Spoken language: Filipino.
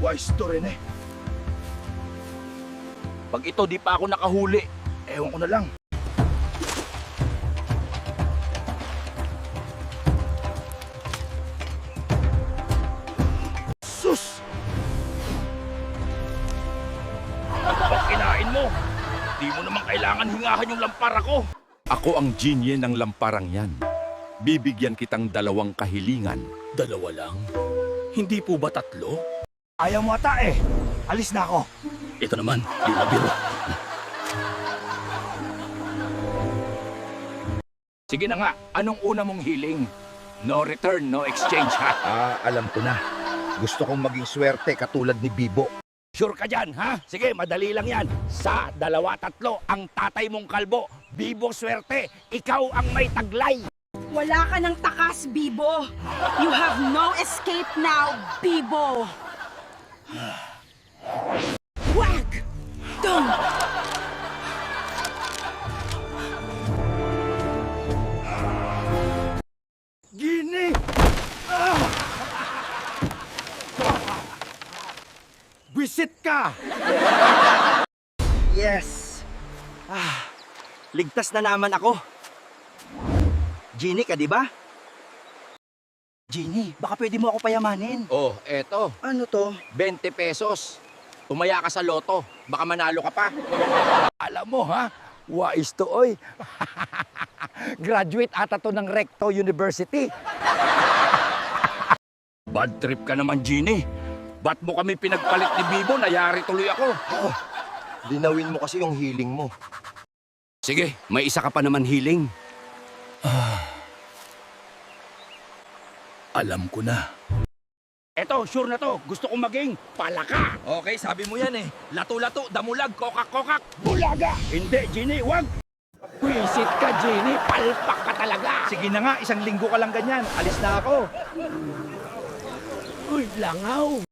Wise to rin eh. Pag ito di pa ako nakahuli, ewan ko na lang. Sus! Ano bang kinain mo? Di mo naman kailangan hingahan yung lampara ko. Ako ang genie ng lamparang yan. Bibigyan kitang 2 kahilingan. 2 lang? Hindi po ba 3? Ayaw mo ata eh. Alis na ako. Ito naman, di na biro. Sige na nga, anong una mong hiling? No return, no exchange ha? Alam ko na. Gusto kong maging swerte katulad ni Bibo. Sure ka dyan ha? Sige, madali lang yan. Sa 2, 3, ang tatay mong kalbo, Bibo swerte, ikaw ang may taglay. Wala ka ng takas, Bibo. You have no escape now, Bibo. Wag! Don't! Gini! Visit ka! Yes. Ligtas na naman ako. Genie ka, di ba? Genie, baka pwede mo ako payamanin. Oh, eto, Ano to? 20 pesos. Tumaya ka sa loto, baka manalo ka pa. Alam mo ha, wais to oy. Graduate ata to ng Recto University. Bad trip ka naman, Genie. Ba't mo kami pinagpalit ni Bibo? Nayari tuloy ako. Linawin mo kasi yung healing mo. Sige, may isa ka pa naman healing. Alam ko na. Eto, sure na to. Gusto kong maging palaka. Okay, sabi mo yan eh. Lato-lato, damulag, kokak-kokak, bulaga. Hindi, Genie, wag. Visit ka, Genie. Palpak ka talaga. Sige na nga, 1 linggo ka lang ganyan. Alis na ako. Uy, langaw.